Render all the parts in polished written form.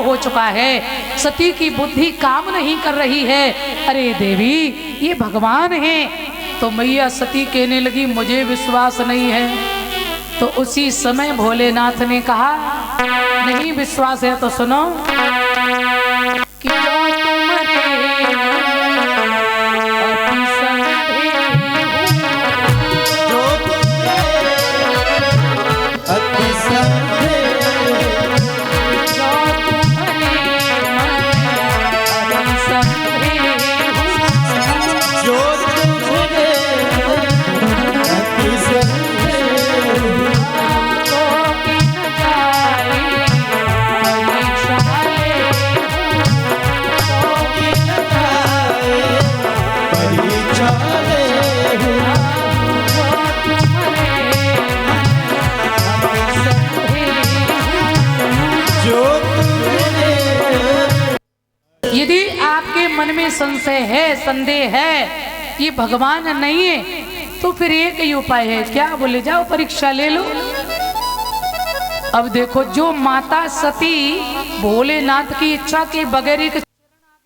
हो चुका है, सती की बुद्धि काम नहीं कर रही है। अरे देवी, ये भगवान है। तो मैया सती कहने लगी मुझे विश्वास नहीं है। तो उसी समय भोलेनाथ ने कहा नहीं विश्वास है तो सुनो कि यदि आपके मन में संशय है, संदेह है, ये भगवान नहीं है, तो फिर एक ही उपाय है, क्या बोले जाओ परीक्षा ले लो। अब देखो, जो माता सती भोलेनाथ की इच्छा के बगैर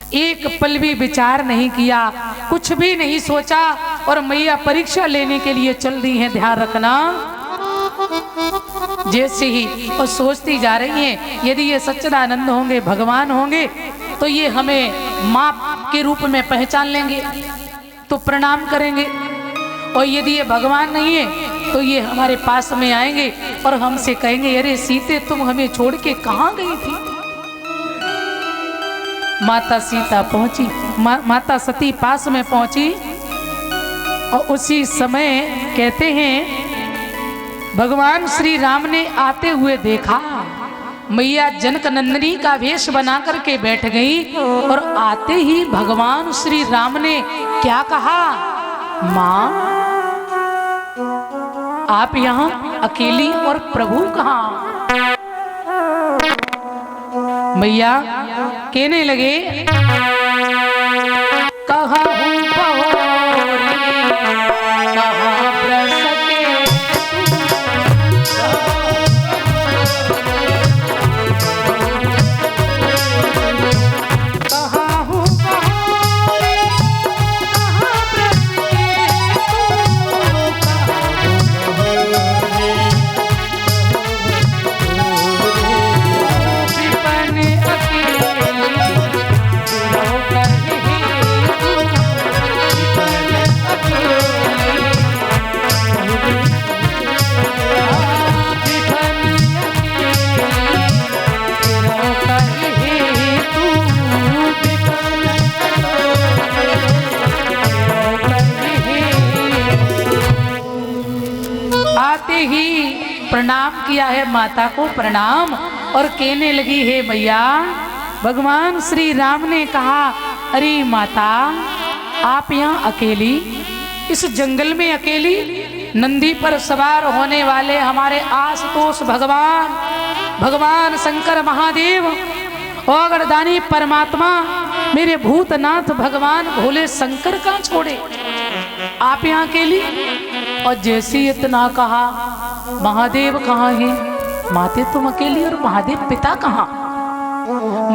एक पल भी विचार नहीं किया, कुछ भी नहीं सोचा, और मैया परीक्षा लेने के लिए चल दी है। ध्यान रखना, जैसे ही और सोचती जा रही हैं यदि ये सच्चिदानंद होंगे, भगवान होंगे, तो ये हमें माँ के रूप में पहचान लेंगे, तो प्रणाम करेंगे। और यदि ये भगवान नहीं है तो ये हमारे पास में आएंगे और हमसे कहेंगे अरे सीते तुम हमें छोड़ के कहाँ गई थी। माता सीता पहुंची, माता सती पास में पहुंची, और उसी समय कहते हैं भगवान श्री राम ने आते हुए देखा, मैया जनक नंदिनी का वेश बना करके बैठ गई, और आते ही भगवान श्री राम ने क्या कहा, माँ आप यहाँ अकेली और प्रभु कहाँ। मैया कहने लगे कहा हूँ बहोरी, कहाँ ब्रसके, कहाँ हूँ बहोरी, कहाँ ब्रसके, विपन अकेली होकर ही आते ही प्रणाम किया है माता को, प्रणाम, और कहने लगी है मैया भगवान श्री राम ने कहा अरे माता आप यहाँ अकेली, इस जंगल में अकेली, नंदी पर सवार होने वाले हमारे आशुतोष भगवान, भगवान शंकर महादेव, ओगरदानी परमात्मा, मेरे भूतनाथ भगवान भोले शंकर का छोड़े, आप यहाँ अकेली। और जैसे इतना कहा महादेव कहाँ है, माते तुम अकेली और महादेव पिता कहाँ।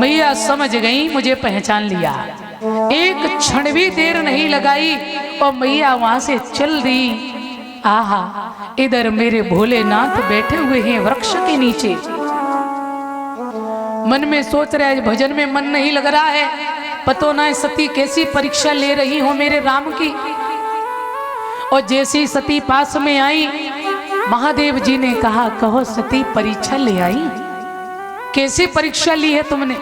मैया समझ गई, मुझे पहचान लिया, एक क्षण भी देर नहीं लगाई और मैया वहां से चल दी। आहा, इधर मेरे भोलेनाथ बैठे हुए हैं वृक्ष के नीचे, मन में सोच रहे भजन में मन नहीं लग रहा है, पतो ना सती कैसी परीक्षा ले रही हो मेरे राम की। और जैसी सती पास में आई, महादेव जी ने कहा कहो सती परीक्षा ले आई, कैसी परीक्षा ली है तुमने।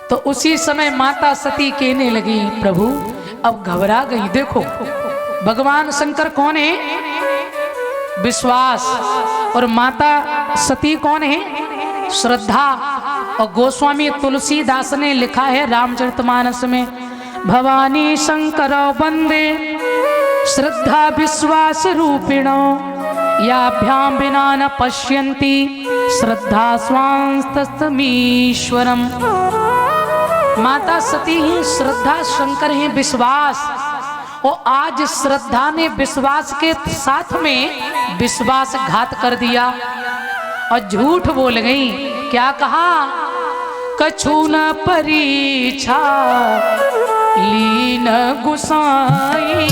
तो उसी समय माता सती कहने लगी प्रभु अब घबरा गई। देखो भगवान शंकर कौन है, विश्वास, और माता सती कौन है, श्रद्धा। और गोस्वामी तुलसीदास ने लिखा है रामचरितमानस में, भवानी शंकर वंदे श्रद्धा विश्वास रूपिणो, याभ्याम बिना न पश्यन्ति श्रद्धा स्वांस्तमीश्वरम। माता सती ही श्रद्धा, शंकर है विश्वास। और आज श्रद्धा ने विश्वास के साथ में विश्वासघात कर दिया और झूठ बोल गई। क्या कहा, कछु न परीक्षा लीन गुसाई,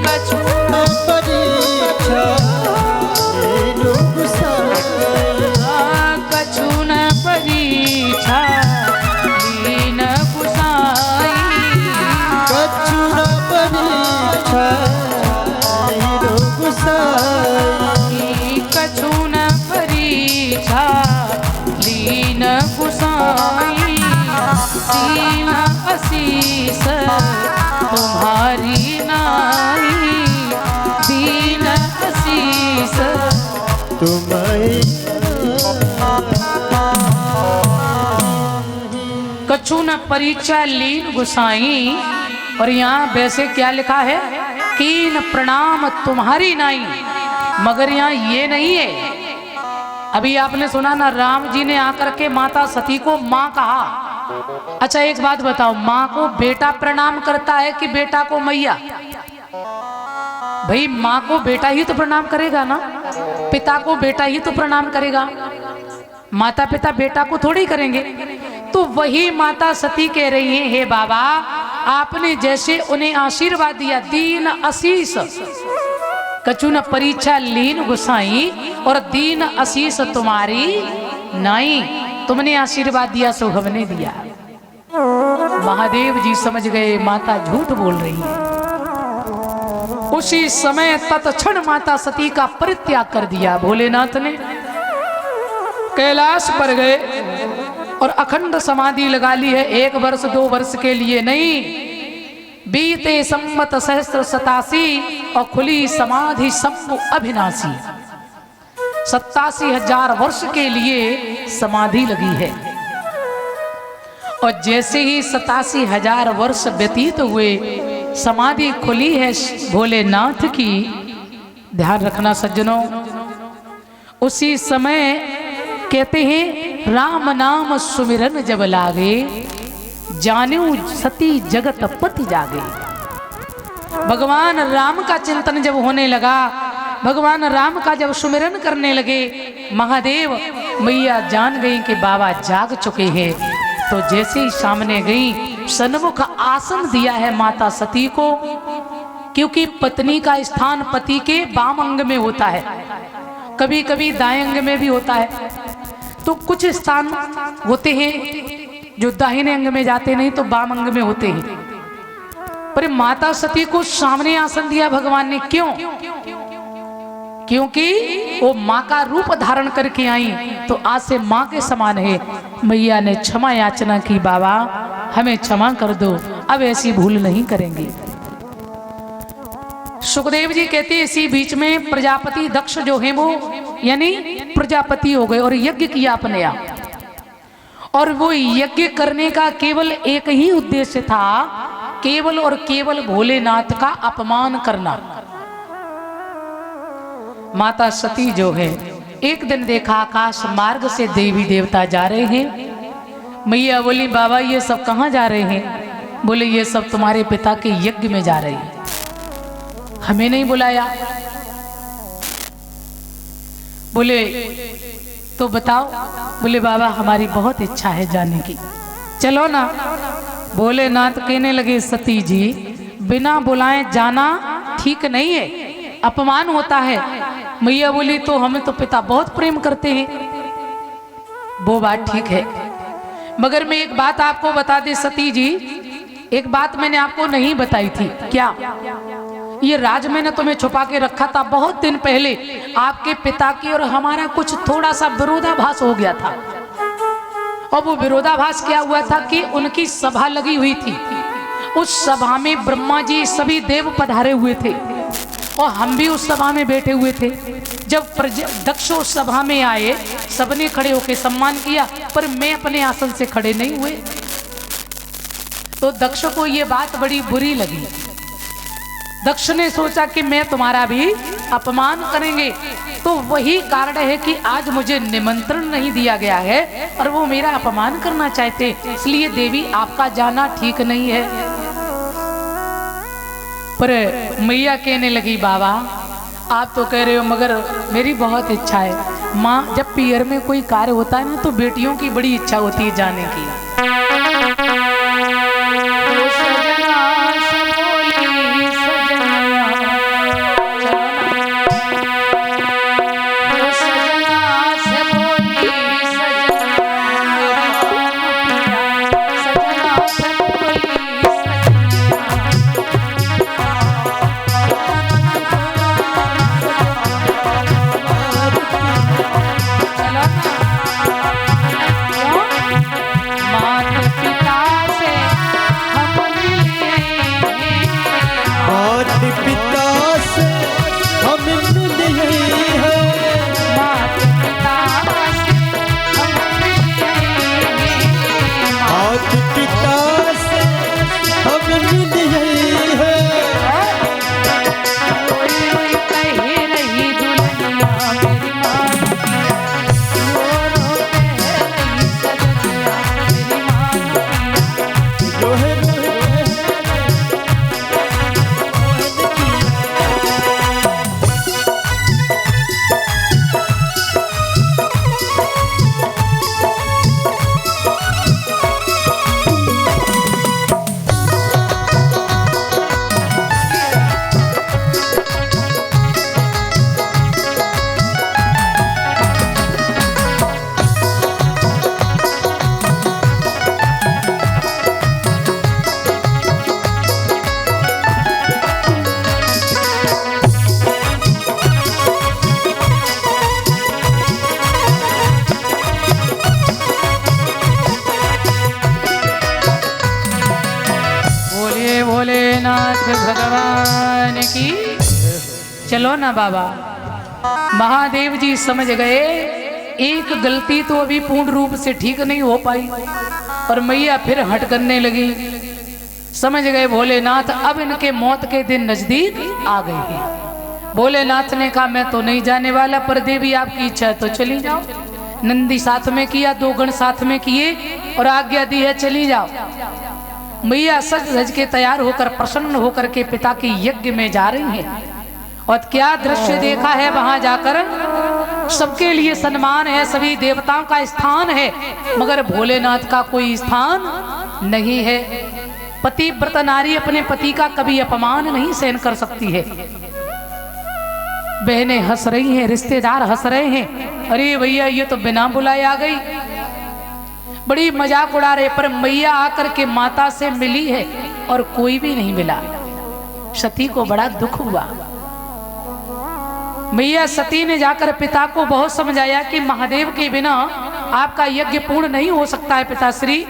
कछु न परीक्षा लीन गुसाई, कछु न परीक्षा लीन गुसाई, कछु न परीक्षा लीन गुसाई, कछु न परीक्षा लीन गुसाई, दीन आशीष तुम्हारी नाई, दीन आशीष तुम्हारी। कछु न परीक्षा लीन गुसाई। और यहाँ वैसे क्या लिखा है, कीन प्रणाम तुम्हारी नाई, मगर यहाँ ये नहीं है। अभी आपने सुना ना, राम जी ने आकर के माता सती को माँ कहा। अच्छा एक बात बताओ, माँ को बेटा प्रणाम करता है कि बेटा को मैया? भाई माँ को बेटा ही तो प्रणाम करेगा ना, पिता को बेटा ही तो प्रणाम करेगा, माता पिता बेटा को थोड़ी करेंगे। तो वही माता सती कह रही है, हे बाबा आपने जैसे उन्हें आशीर्वाद दिया, दीन आशीष, कछु न परीक्षा लीन गुसाई, और दीन आशीष तुम्हारी नाई, तुमने आशीर्वाद दिया सो हमने दिया। महादेव जी समझ गए माता झूठ बोल रही है। उसी समय तत्क्षण माता सती का परित्याग कर दिया भोलेनाथ ने, कैलाश पर गए और अखंड समाधि लगा ली है। 1 वर्ष 2 वर्ष के लिए नहीं, बीते संवत सहस्त्र 87 और खुली समाधि शंभु अभिनाशी, 87,000 वर्ष के लिए समाधि लगी है। और जैसे ही 87,000 वर्ष व्यतीत हुए, समाधि खुली है भोलेनाथ की। ध्यान रखना सज्जनों, उसी समय कहते हैं राम नाम सुमिरन जब लागे, जान्यू सती जगत पति जागे। भगवान राम का चिंतन जब होने लगा, भगवान राम का जब सुमिरन करने लगे, महादेव मैया जान गई कि बाबा जाग चुके हैं। तो जैसे ही सामने गई, सन्मुख आसन दिया है माता सती को, क्योंकि पत्नी का स्थान पति के बाम अंग में होता है, कभी कभी दाएं अंग में भी होता है। तो कुछ स्थान होते हैं जो दाहिने अंग में जाते नहीं, तो बाम अंग में होते हैं। पर माता सती को सामने आसन दिया भगवान ने, क्यों? क्योंकि वो माँ का रूप धारण करके आई, तो आज से माँ के समान है। मैया ने क्षमा याचना की, बाबा हमें क्षमा कर दो, अब ऐसी भूल नहीं करेंगे। सुखदेव जी कहते हैं, इसी बीच में प्रजापति दक्ष जो है वो यानी प्रजापति हो गए और यज्ञ किया अपने आप। और वो यज्ञ करने का केवल एक ही उद्देश्य था, केवल और केवल भोलेनाथ का अपमान करना। माता सती जो है, एक दिन देखा आकाश मार्ग से देवी देवता जा रहे हैं। मैया बोली, बाबा ये सब कहाँ जा रहे हैं? बोले ये सब तुम्हारे पिता के यज्ञ में जा रहे हैं, हमें नहीं बुलाया। बोले तो बताओ। बोले बाबा हमारी बहुत इच्छा है जाने की, चलो ना। भोलेनाथ कहने लगे, सती जी बिना बुलाए जाना ठीक नहीं है, अपमान होता है। मैया बोली, तो हमें तो पिता बहुत प्रेम करते हैं। वो बात ठीक है, मगर मैं एक बात आपको बता दे सती जी, एक बात मैंने आपको नहीं बताई थी। क्या? ये राज मैंने तुम्हें छुपा के रखा था। बहुत दिन पहले आपके पिता की और हमारा कुछ थोड़ा सा विरोधाभास हो गया था। और वो विरोधाभास क्या हुआ था कि उनकी सभा लगी हुई थी, उस सभा में ब्रह्मा जी सभी देव पधारे हुए थे और हम भी उस सभा में बैठे हुए थे। जब दक्ष उस सभा में आए, सबने खड़े होकर सम्मान किया, पर मैं अपने आसन से खड़े नहीं हुए। तो दक्ष को ये बात बड़ी बुरी लगी। दक्ष ने सोचा कि मैं तुम्हारा भी अपमान करेंगे। तो वही कारण है कि आज मुझे निमंत्रण नहीं दिया गया है और वो मेरा अपमान करना चाहते, इसलिए देवी आपका जाना ठीक नहीं है। पर मैया कहने लगी, बाबा आप तो कह रहे हो, मगर मेरी बहुत इच्छा है। माँ जब पियर में कोई कार्य होता है ना तो बेटियों की बड़ी इच्छा होती है जाने की। ओ सजना से बोली सजना, ओ सजना से बोली सजना, सजना से बोली भोलेनाथ भगवान की। चलो ना बाबा, महादेव जी समझ गए एक गलती तो अभी पूर्ण रूप से ठीक नहीं हो पाई और मैया फिर हट करने लगी। समझ गए भोलेनाथ अब इनके मौत के दिन नजदीक आ गए हैं। भोलेनाथ ने कहा मैं तो नहीं जाने वाला, पर देवी आपकी इच्छा है तो चली जाओ। नंदी साथ में किया, 2 गण साथ में किए और आज्ञा दी है चली जाओ। मैया सज धज के तैयार होकर प्रसन्न होकर के पिता के यज्ञ में जा रही हैं। और क्या दृश्य देखा है वहां जाकर, सबके लिए सम्मान है, सभी देवताओं का स्थान है, मगर भोलेनाथ का कोई स्थान नहीं है। पतिव्रता नारी अपने पति का कभी अपमान नहीं सहन कर सकती है। बहनें हंस रही हैं, रिश्तेदार हंस रहे हैं, अरे भैया ये तो बिना बुलाए आ गई, बड़ी मजाक उड़ा रहे। पर मैया आकर के माता से मिली है और कोई भी नहीं मिला। सती को बड़ा दुख हुआ। मैया सती ने जाकर पिता को बहुत समझाया कि महादेव के बिना आपका यज्ञ पूर्ण नहीं हो सकता है पिताश्री।